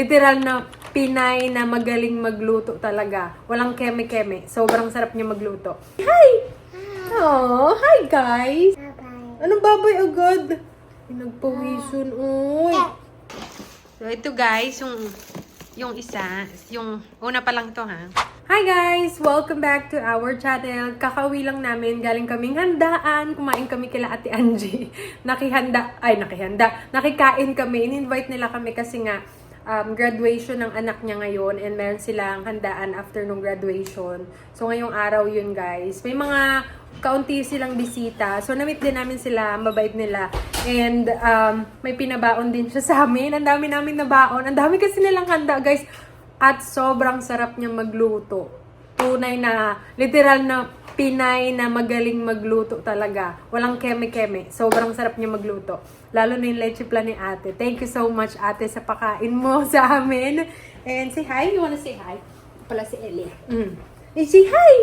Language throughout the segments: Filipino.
Literal na Pinay na magaling magluto talaga. Walang keme-keme. Sobrang sarap niya magluto. Hi! Oh, hi guys! Anong baboy agad? Nagpawisun, uy. So, ito guys, yung isa, yung una pa lang to ha. Hi guys! Welcome back to our channel. Kakauwi lang namin, galing kaming handaan. Kumain kami kila Ate Angie. Nakikain kami. In-invite nila kami kasi nga, graduation ng anak niya ngayon and meron silang handaan after nung graduation. So, ngayong araw yun guys. May mga kaunti silang bisita. So, na-meet din namin sila. Ang mabait nila. And, may pinabaon din siya sa amin. Ang dami namin nabaon. Ang dami kasi nilang handa guys. At sobrang sarap niya magluto. Tunay na, literal na Pinay na magaling magluto talaga. Walang keme-keme. Sobrang sarap niya magluto. Lalo na yung leche plan ni ate. Thank you so much ate sa pakain mo sa amin. And say hi. You wanna say hi? Pala si Ellie. Say hi!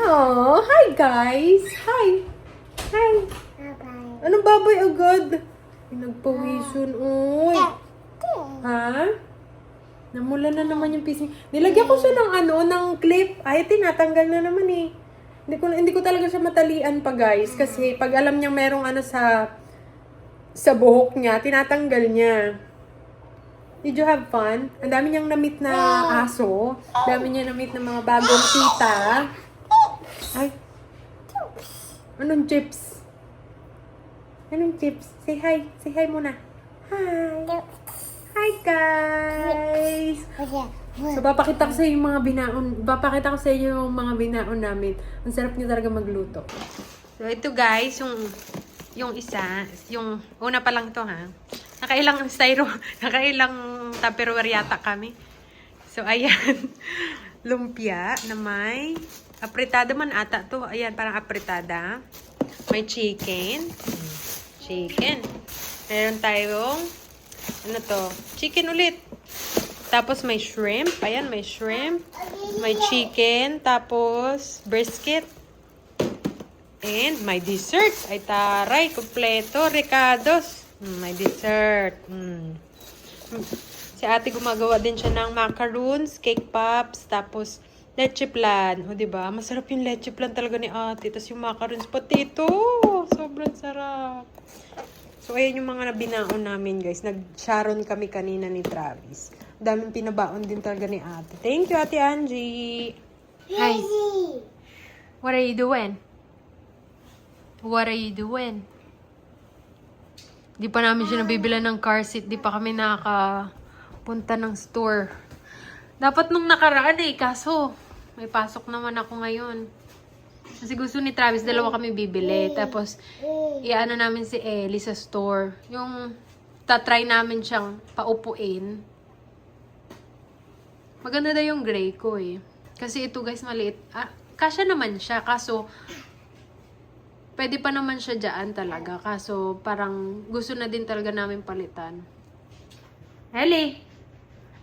Oh, hi guys! Hi! Hi! Bye-bye. Anong baboy agad? Nagpawisun, uy. Ha? Namula na naman yung pisngi. Nilagyan ko siya ng clip. Ay, tinatanggal na naman eh. Hindi ko talaga siya matalian pa guys. Kasi pag alam niya merong sa buhok niya, tinatanggal niya. Did you have fun? Ang dami niyang na-meet na aso. Ang dami niya na-meet na mga bagong tita. Ay. Anong chips? Anong chips? Say hi. Say hi muna. Hi. Hi guys. So, papakita ko sa inyo yung mga binaon. Papakita ko sa inyo yung mga binaon namin. Ang sarap niya talaga magluto. So, ito guys, yung isa, yung una pa lang to ha. Nakailang Tupperware yata kami. So, ayan. Lumpia na may apritada man ata to. Ayan, parang apritada. May chicken. Chicken. Meron tayong, ano to? Chicken ulit. Tapos may shrimp. Ayan, may shrimp. May chicken. Tapos brisket. And may dessert. Ay taray, kompleto. Ricados. May dessert. Si ate gumagawa din siya ng macaroons, cake pops, tapos leche plan. O, diba? Masarap yung leche plan talaga ni ate. Tapos yung macaroons, potato. Sobrang sarap. So, ayan yung mga nabinaon namin, guys. Nag-sharon kami kanina ni Travis. Daming pinabaon din talaga ni ate. Thank you, Ate Angie. Hi. What are you doing? What are you doing? Di pa namin siya nabibilan ng car seat. Di pa kami nakakapunta ng store. Dapat nung nakaraan eh. Kaso, may pasok naman ako ngayon. Kasi gusto ni Travis, dalawa kami bibili. Tapos, iano namin si Ellie sa store. Yung tatry namin siyang paupuin. Maganda daw yung gray ko eh. Kasi ito guys, maliit. Kasya naman siya. Kaso, pwede pa naman siya dyan talaga. Kaso, parang gusto na din talaga namin palitan. Ellie!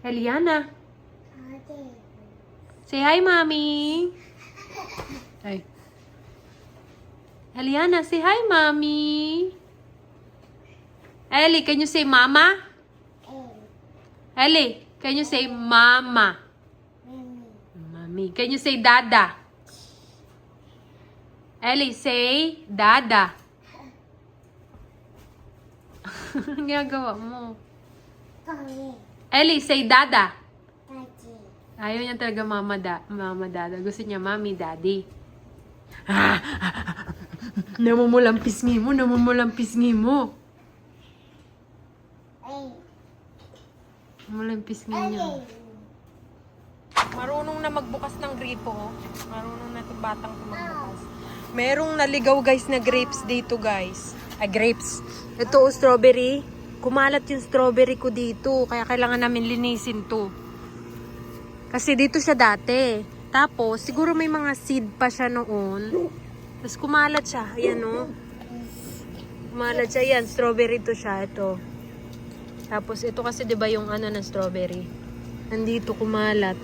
Eliana! Say hi, Mommy! Ay. Eliana, say hi, Mommy! Ellie, can you say Mama? Ellie, can you say Mama? Mommy. Can you say Dada? Ellie, say Dada. Ang ginagawa mo? Ellie, say Dada. Ayaw niya talaga Mama Dada. Gusto niya Mommy, Daddy. Namumulang pisngi mo. Namumulang pisngi mo. Namumulang pisngi niya. Marunong na magbukas ng gripo. Marunong na itong batang magbukas. Merong naligaw guys na grapes dito guys. Grapes. Ito strawberry. Kumalat yung strawberry ko dito. Kaya kailangan namin linisin to. Kasi dito siya dati. Tapos siguro may mga seed pa siya noon. Tapos kumalat siya. Ayan o. Kumalat siya. Ayan. Strawberry to siya. Ito. Tapos ito kasi diba yung ano ng strawberry. Nandito kumalat.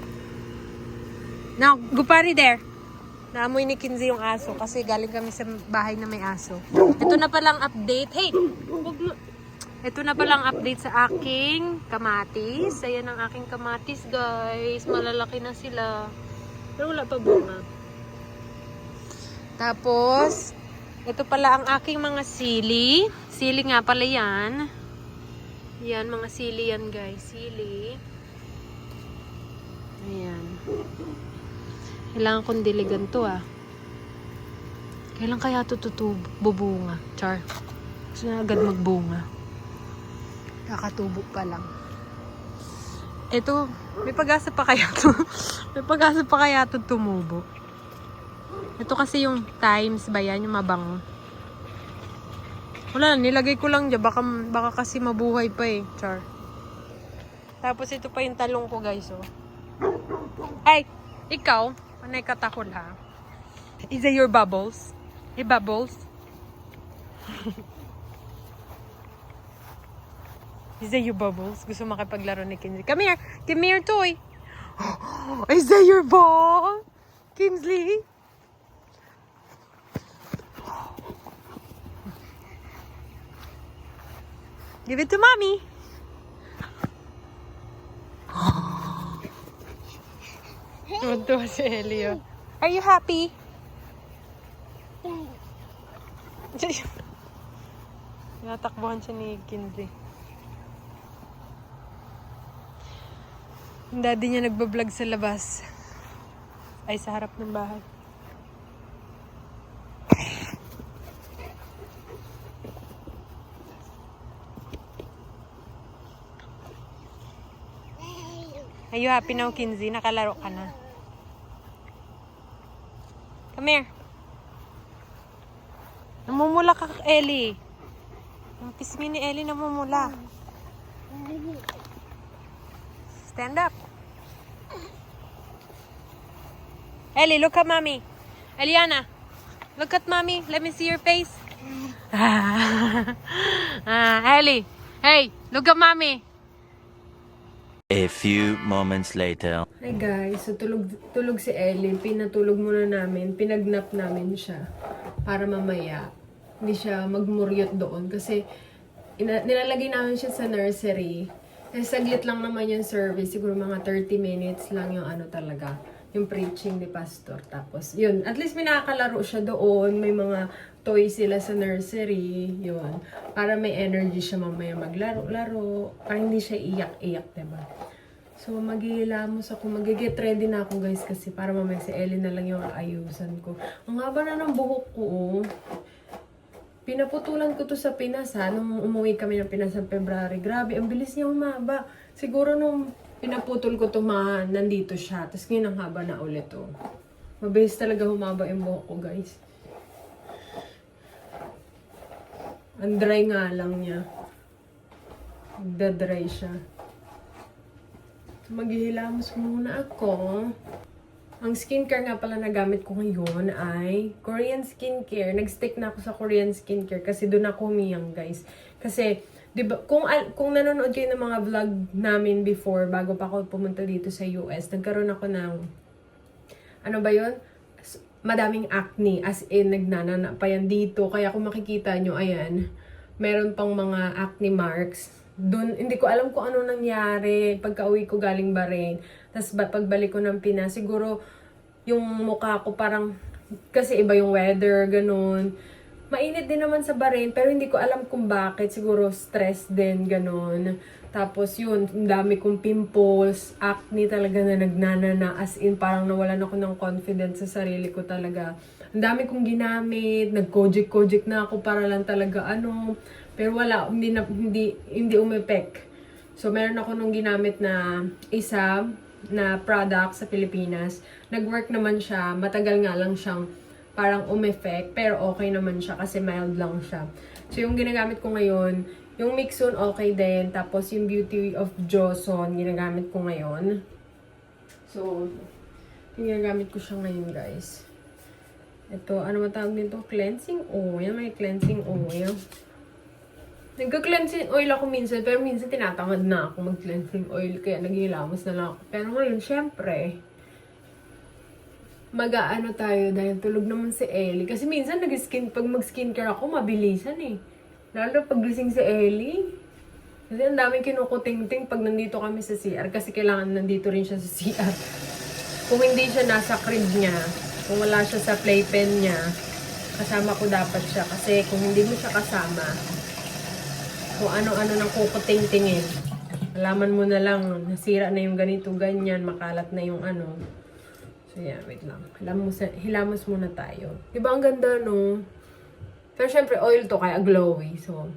Now, go party there. Naamoy ni Kinsey yung aso kasi galing kami sa bahay na may aso. Ito na palang update. Hey! Huwag mo. Ito na palang update sa aking kamatis. Ayan ang aking kamatis, guys. Malalaki na sila. Pero wala pa bunga. Tapos, ito pala ang aking mga sili. Sili nga pala yan. Yan, mga sili yan, guys. Sili. Ayan. Kailangan kong diligan to, ah. Kailan kaya ito bubunga? Char. Gusto na agad magbunga. Kakatubo pa lang. Ito, may pag-asa pa kaya to? May pag-asa pa kaya to tumubo? Ito kasi yung times ba yan? Yung mabango. Wala, nilagay ko lang dyan. Baka kasi mabuhay pa eh. Char. Tapos ito pa yung talong ko, guys. Oh. Ay! Ikaw, panay katakol ha? Is that your bubbles? Hey, bubbles? Is that your bubbles? Gusto makipaglaro ni Kinsley. Come here! Give me your toy! Is that your ball? Kinsley? Give it to mommy! Tuwa si Elio. Are you happy? Natakbuhan siya ni Kinsley. Yung daddy niya nagbablog sa labas. Ay, sa harap ng bahay. Are you happy now, Kinsley? Nakalaro ka na. Come here. Namumula ka, Ellie. Yung pisngi ni Ellie namumula. Stand up. Ellie, look at mommy. Eliana, look at mommy. Let me see your face. Ellie, hey, look at mommy. A few moments later. Hi guys, so tulog si Ellie. Pinatulog muna namin, pinagnap namin siya para mamaya hindi siya magmuryot doon kasi nilalagay namin siya sa nursery. Eh, saglit lang naman yung service, siguro mga 30 minutes lang yung ano talaga, yung preaching ni pastor. Tapos yun, at least may nakakalaro siya doon, may mga toys sila sa nursery, yun. Para may energy siya mamaya maglaro-laro, para hindi siya iyak-iyak, diba? So, maghihilamos ako, mag-get ready na ako guys kasi para mamaya si Ellie na lang yung aayusan ko. Ang haba na ng buhok ko, oh. Pinaputulan ko to sa Pinas, ha. Nung umuwi kami ng Pinas sa February. Grabe, ang bilis niya humaba. Siguro nung pinaputol ko to, nandito siya. Tapos ngayon ang haba na ulit, oh. Mabilis talaga humaba yung buhok ko, guys. Ang dry nga lang niya. Magda-dry siya. Maghihilamos muna ako. Ang skincare nga pala na gamit ko ngayon ay Korean skincare. Nag-stick na ako sa Korean skincare kasi doon ako humiyang, guys. Kasi, diba, kung nanonood kayo ng mga vlog namin before, bago pa ako pumunta dito sa US, nagkaroon ako ng, ano ba yun? Madaming acne. As in, nagnanana pa yan dito. Kaya kung makikita nyo, ayan, meron pang mga acne marks. Doon, hindi ko alam kung ano nangyari pagka-uwi ko galing Bahrain. Tapos pagbalik ko ng Pinas, siguro yung mukha ko parang, kasi iba yung weather, ganun. Mainit din naman sa Bahrain, pero hindi ko alam kung bakit. Siguro stress din, ganun. Tapos yun, ang dami kong pimples, acne talaga na nagnanana. As in, parang nawalan ako ng confidence sa sarili ko talaga. Ang dami kong ginamit, nag-kojik-kojik na ako para lang talaga ano. Pero wala, hindi umepek. So, meron ako nung ginamit na isa na product sa Pilipinas. Nag-work naman siya. Matagal nga lang siyang parang umeffect. Pero okay naman siya kasi mild lang siya. So, yung ginagamit ko ngayon, yung Mixon okay din. Tapos, yung Beauty of Joseon, ginagamit ko ngayon. So, ginagamit ko siya ngayon, guys. Ito, ano matawag nito? Cleansing oil. May cleansing oil. Nagka-cleansing oil ako minsan, pero minsan tinatamad na ako mag-cleansing oil, kaya naghihilamos na lang ako. Pero ngayon, syempre, mag-aano tayo dahil tulog naman si Ellie. Kasi minsan, pag mag-skincare ako, mabilisan eh. Lalo pag gising si Ellie, Kasi ang daming kinukuting-ting pag nandito kami sa CR. Kasi kailangan nandito rin siya sa CR. Kung hindi siya nasa crib niya, kung wala siya sa playpen niya, kasama ko dapat siya. Kasi kung hindi mo siya kasama, kung ano-ano nang kukuting-tingin, alaman mo na lang, nasira na yung ganito, ganyan, makalat na yung ano. So yeah, wait lang. Hilamos muna tayo. Diba ang ganda, no? Pero syempre, oil to, kaya glowy. So,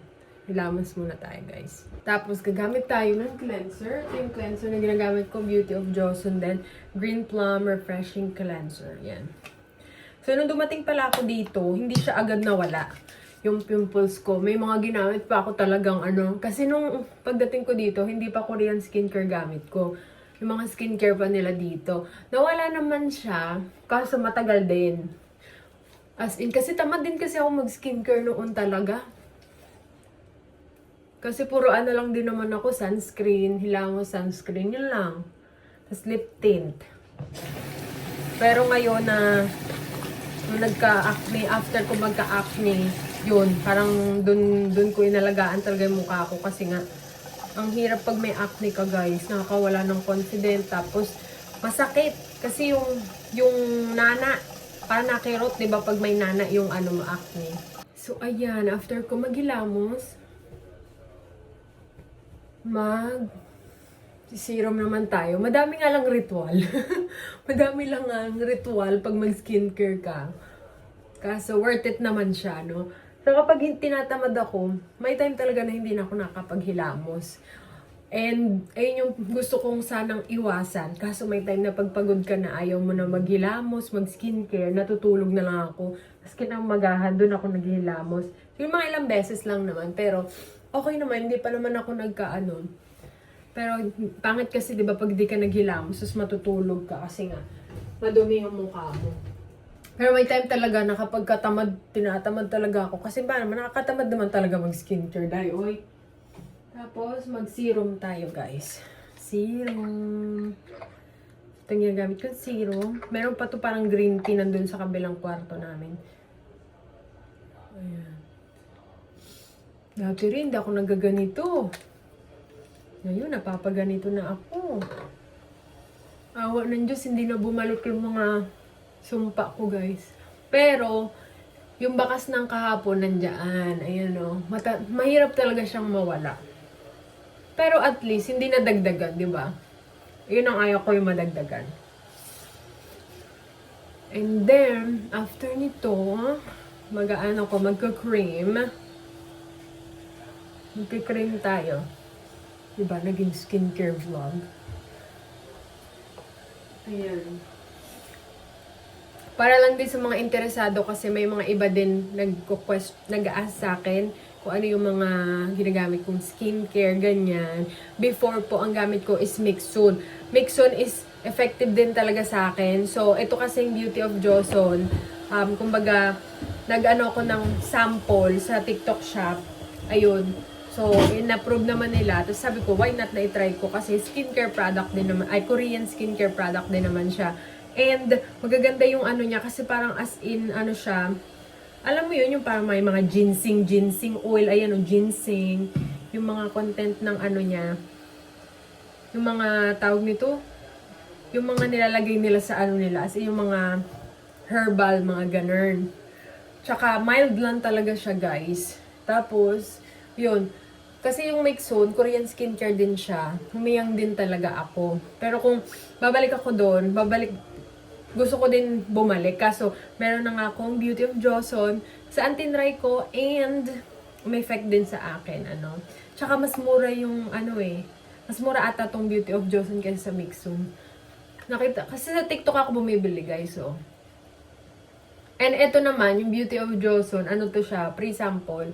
hilamos muna tayo, guys. Tapos, gagamit tayo ng cleanser. Ito yung cleanser na ginagamit ko, Beauty of Joseon din. Green Plum Refreshing Cleanser. Yan. So, nung dumating pala ako dito, hindi siya agad nawala. Yung pimples ko. May mga ginamit pa ako talagang ano. Kasi nung pagdating ko dito, hindi pa Korean skincare gamit ko. Yung mga skincare pa nila dito. Nawala naman siya, kaso matagal din. As in, kasi tamad din kasi ako mag-skincare noon talaga. Kasi puro ano lang din naman ako, sunscreen, hilamos sunscreen, yun lang. Tapos lip tint. Pero ngayon na nung nagka-acne, after ko magka-acne, yun, parang dun ko inalagaan talaga yung mukha ko kasi nga, ang hirap pag may acne ka guys, nakakawala ng confidence, tapos masakit. Kasi yung nana, parang nakirot, di ba pag may nana yung ano, acne. So ayan, after ko maghilamos, serum naman tayo. Madami nga lang ritual. Madami lang ang ritual pag mag-skincare ka. Kaso worth it naman siya, no? So kapag tinatamad ako, may time talaga na hindi na ako nakapaghilamos. And ayun yung gusto kong sanang iwasan. Kaso may time na pagpagod ka na ayaw mo na maghilamos, mag-skincare, natutulog na lang ako. Tapos kinamagahan, doon ako naghilamos. So, yung mga ilang beses lang naman. Pero okay naman, hindi pa naman ako nagkaano. Pero pangit kasi 'di ba pag di ka naghilamos, tapos matutulog ka kasi nga madumi yung mukha mo. Pero may time talaga na kapag tinatamad talaga ako. Kasi ba naman, nakakatamad naman talaga mag-skincare dahil, oy. Tapos, mag-serum tayo, guys. Serum. Ito yung ginagamit ko, serum. Meron pa to parang green tea nandun sa kabilang kwarto namin. Ayan. Dati rin, hindi ako nagaganito. Ngayon, napapaganito na ako. Awa ng Diyos, hindi na bumalik yung mga sumpa ko, guys. Pero, yung bakas ng kahapon nandiyan. Ayan o. Mahirap talaga siyang mawala. Pero at least, hindi na dagdagan, di ba? Yun ang ayaw ko yung madagdagan. And then, after nito, magka-cream. Magka-cream tayo. Diba? Naging skincare vlog. Ayan. Para lang din sa mga interesado kasi may mga iba din nag-ask sa akin kung ano yung mga ginagamit kong skincare, ganyan. Before po, ang gamit ko is Mixun. Mixun is effective din talaga sa akin. So, ito kasing Beauty of Joseon. Kumbaga, nag-ano ko ng sample sa TikTok shop. Ayun. So, in-approve naman nila. Tapos sabi ko, why not na i-try ko? Kasi skincare product din naman, Korean skincare product din naman siya. And, magaganda yung ano niya kasi parang as in, ano siya, alam mo yun, yung parang may mga ginseng oil, ayan o, ginseng, yung mga content ng ano niya, yung mga tawag nito, yung mga nilalagay nila sa ano nila, as in yung mga herbal, mga ganun. Tsaka, mild lang talaga siya, guys. Tapos, yun, kasi yung Mixun, Korean skincare din siya, humiyang din talaga ako. Pero kung babalik ako doon, gusto ko din bumalik. Kaso, meron na nga akong Beauty of Joseon saan tinry ko and may effect din sa akin, ano. Tsaka mas mura yung, ano mas mura ata tong Beauty of Joseon kaysa sa Mixun. Kasi sa TikTok ako bumibili, guys, oh. And ito naman, yung Beauty of Joseon, ano to siya, pre-sample.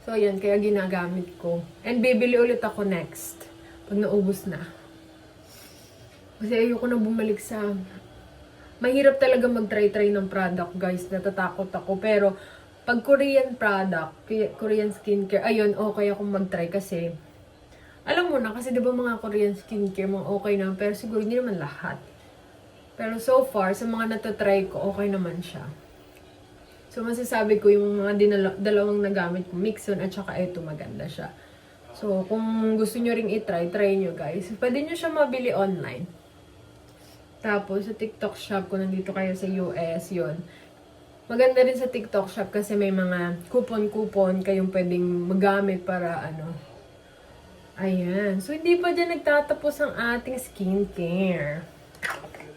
So, yan, kaya ginagamit ko. And bibili ulit ako next. Pag naubos na. Kasi ayoko na bumalik sa... Mahirap talaga mag-try-try ng product, guys. Natatakot ako. Pero, pag Korean product, Korean skincare, ayun, okay akong mag-try kasi, alam mo na, kasi diba mga Korean skincare, mga okay naman, pero siguro hindi naman lahat. Pero so far, sa mga natatry ko, okay naman siya. So, masasabi ko yung mga dalawang nagamit ko, Mixun at saka ito, maganda siya. So, kung gusto nyo ring try nyo guys. Pwede nyo siya mabili online. Tapos, sa TikTok shop, kung nandito kayo sa US, yun. Maganda rin sa TikTok shop kasi may mga coupon kayong pwedeng magamit para ano. Ayan. So, hindi pa dyan nagtatapos ang ating skincare.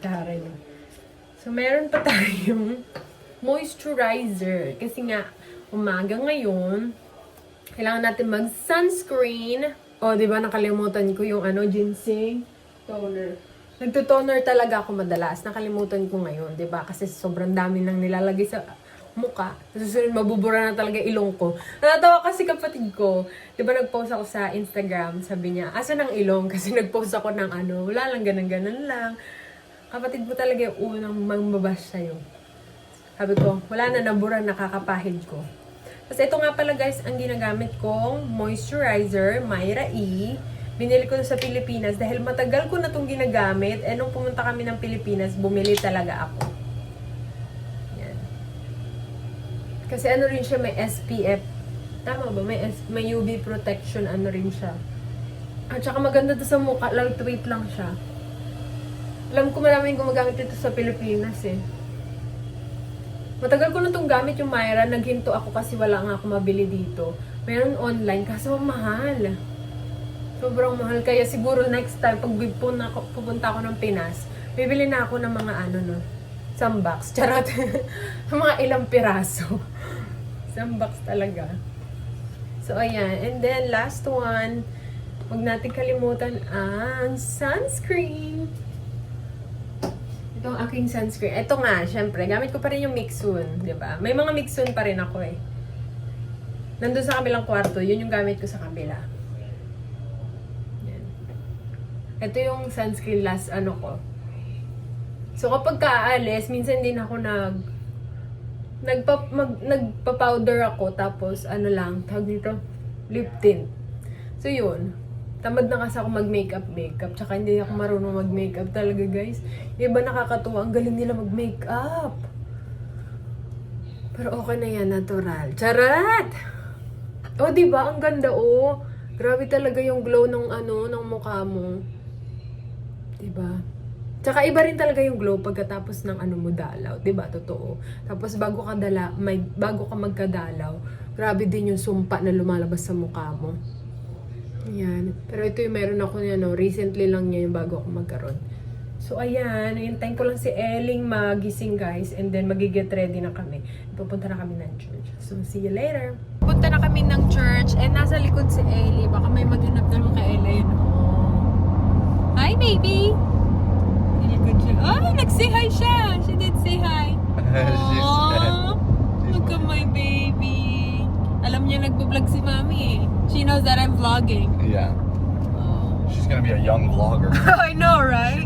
Taray. So, meron pa tayong moisturizer. Kasi nga, umaga ngayon, kailangan natin mag-sunscreen. O, di ba, nakalimutan ko yung ginseng toner. Nagtutoner talaga ako madalas. Nakalimutan ko ngayon, di ba? Kasi sobrang dami nang nilalagay sa muka. Susunod, mabubura na talaga ilong ko. Natatawa kasi kapatid ko. Di ba, nag-post ako sa Instagram. Sabi niya, asa ng ilong? Kasi nag-post ako ng wala lang, ganun lang. Kapatid mo talaga yung unang magbabash sa'yo. Sabi ko, wala na, nabura, nakakapahid ko. Kasi ito nga pala guys, ang ginagamit kong moisturizer, Myra E. Binili ko sa Pilipinas dahil matagal ko na itong ginagamit. Nung pumunta kami ng Pilipinas, bumili talaga ako. Yan. Kasi rin siya, may SPF. Tama ba? May UV protection, rin siya. At saka maganda to sa mukha, lightweight lang siya. Alam ko maraming gumagamit ito sa Pilipinas eh. Matagal ko na itong gamit yung Myra. Naghinto ako kasi wala nga ako mabili dito. Meron online kaso mahal. Sobrang mahal. Kaya siguro next time, pag pupunta ako ng Pinas, bibili na ako ng mga some box. Charot. Mga ilang piraso. Some box talaga. So, ayan. And then, last one. Huwag natin kalimutan ang sunscreen. Ito ang aking sunscreen. Ito nga, syempre, gamit ko pa rin yung Mixun, di ba? May mga Mixun pa rin ako eh. Nandun sa kabilang kwarto, yun yung gamit ko sa kabila. Yan. Ito yung sunscreen last ko. So kapag kaalis, minsan din ako nagpa-powder ako, tapos lang, tawag dito, lip tint. So yun. Tamad na kasi ako mag-makeup. Tsaka hindi ako marunong mag-makeup talaga, guys. Iba nakakatuwa. Ang galing nila mag-makeup. Pero okay na yan, natural. Charat! O, diba? Ang ganda, oh. Grabe talaga yung glow ng ng mukha mo. Diba? Tsaka iba rin talaga yung glow pagkatapos ng mo dalaw. Diba? Totoo. Tapos bago ka magkadalaw, grabe din yung sumpa na lumalabas sa mukha mo. Ayan. Pero ito yung meron ako recently lang niya yung bago ako magkaroon. So, ayan. Hintayin ko lang si Elling magising, guys. And then, magiget ready na kami. Pupunta na kami ng church. So, see you later. Punta na kami ng church. And nasa likod si Ellie. Baka may maghanap naman kay Ellie. Hi, baby! Likod siya. Oh, nag-say hi siya. She did say hi. Aww. Look at my baby. Alam niya nagpo-vlog si Mami eh. She knows that I'm vlogging. Yeah. She's gonna be a young vlogger. I know, right?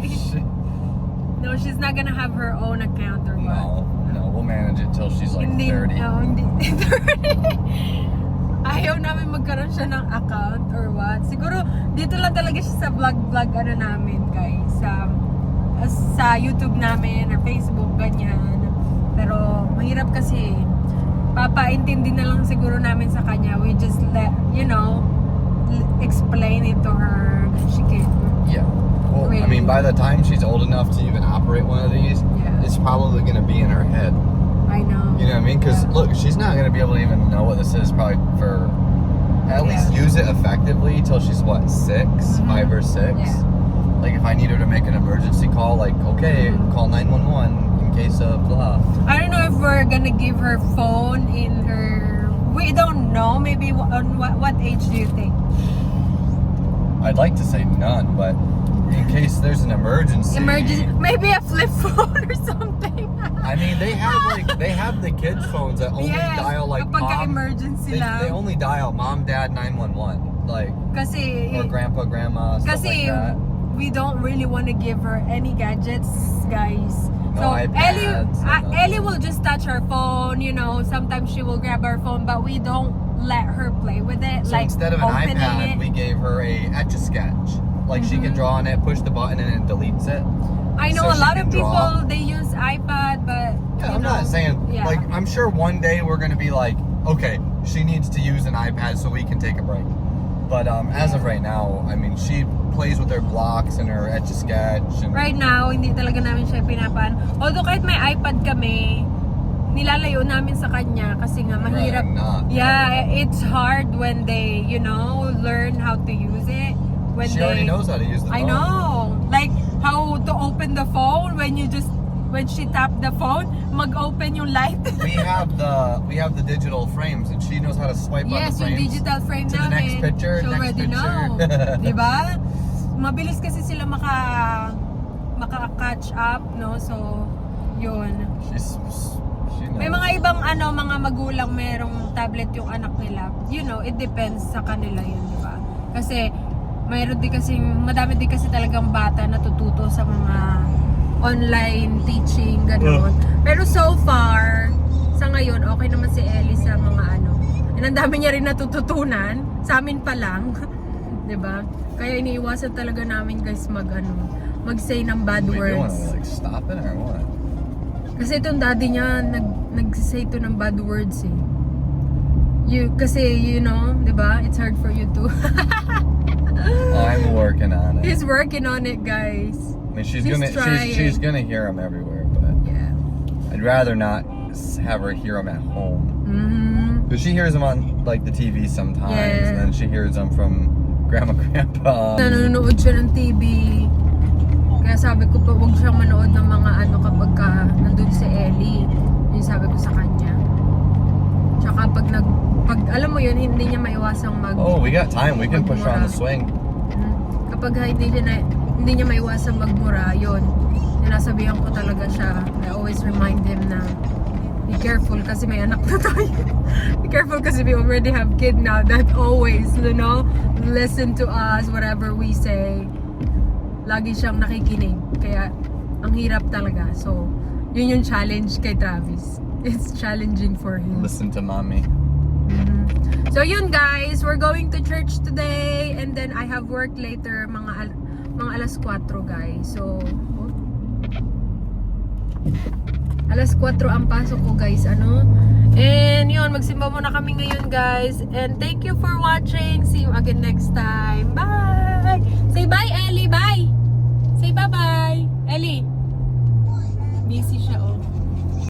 No, she's not gonna have her own account or what. No, we'll manage it till she's like 30. No, hindi. 30. Ayaw namin magkaroon siya ng account or what. Siguro, dito lang talaga siya sa vlog namin, guys. Sa YouTube namin or Facebook, ganyan. Pero, mahirap kasi papaintindi na lang siguro namin sa kanya. We just explain it to her. She can. Yeah. Well, really. I mean, by the time she's old enough to even operate one of these, it's probably going to be in her head. I know. You know what I mean? Because look, she's not going to be able to even know what this is probably for at least use it effectively till she's what, 6, 5 or 6. Yeah. Like if I need her to make an emergency call, like okay, call 911 in case of blah. I don't know if we're gonna give her phone in her. We don't know. Maybe on what age do you think? I'd like to say none, but in case there's an emergency. Maybe a flip phone or something. I mean, they have the kids' phones that only dial like mom. Emergency They only dial mom, dad, 911, like kasi, or grandpa, grandma, stuff like that. We don't really want to give her any gadgets, guys. No So iPads, Ellie will just touch her phone. Sometimes she will grab her phone, but we don't let her play with it. So like instead of an opening iPad, it. we gave her a Etch-a-Sketch. Like she can draw on it, push the button, and it deletes it. I know so a she lot can of people draw. they use iPad, but Yeah, I'm not saying like I'm sure one day we're gonna be like, okay, she needs to use an iPad so we can take a break. But as of right now, I mean, she plays with her blocks and her Etch-a-Sketch. And Right now, hindi talaga namin siya pinapaan. Although kahit may iPad kami, nilalayo namin sa kanya kasi nga mahirap. Not. Yeah, it's hard when they, you know, learn how to use it. When She already knows how to use the phone. I know. Like how to open the phone when she tapped the phone, mag-open yung light. We have the digital frames, and she knows how to swipe on Yes, the yung frames. digital frame to the namin. next picture, She next already picture. know. Diba? Mabilis kasi sila maka-catch up, no? So, yun. She knows. May mga ibang mga magulang merong tablet yung anak nila. You know, it depends sa kanila yun, di ba? Kasi madami din kasi talagang bata natututo sa mga online teaching, gano'n. Pero so far, sa ngayon, okay naman si Ellie sa mga and ang dami niya rin natututunan, sa amin pa lang. 'Di ba? Kaya iniiwasan talaga namin guys mag-say ng bad What are we doing? words. Like stopping or what? Kasi itong daddy niya nag-say to ng bad words eh. Kasi you know, 'di ba? It's hard for you to. I'm working on it. He's working on it, guys. I mean, she's trying. gonna hear him everywhere, but Yeah. I'd rather not have her hear him at home. Mhm. Because she hears him on like the TV sometimes, Yeah. and then she hears them from grandma, grandpa. Nanonood siya ng TV. Kaya sabi ko pa, huwag siyang manood ng mga kapag nandun si Ellie. Yung sabi ko sa kanya. Tsaka pag alam mo yun, hindi niya maiwasang Oh, we got time. We can push her on the swing. Kapag hindi niya maiwasang magmura, yun. Sinasabihan ko talaga siya. I always remind him na be careful kasi may anak na tayo. Be careful kasi we already have kid now that always, you know, listen to us, whatever we say. Lagi siyang nakikinig. Kaya, ang hirap talaga. So, yun yung challenge kay Travis. It's challenging for him. Listen to mommy. So, yun guys. We're going to church today. And then, I have work later. Mga alas 4 guys. So, alas 4 ang pasok ko guys. And yun, magsimba muna kami ngayon guys. And thank you for watching. See you again next time.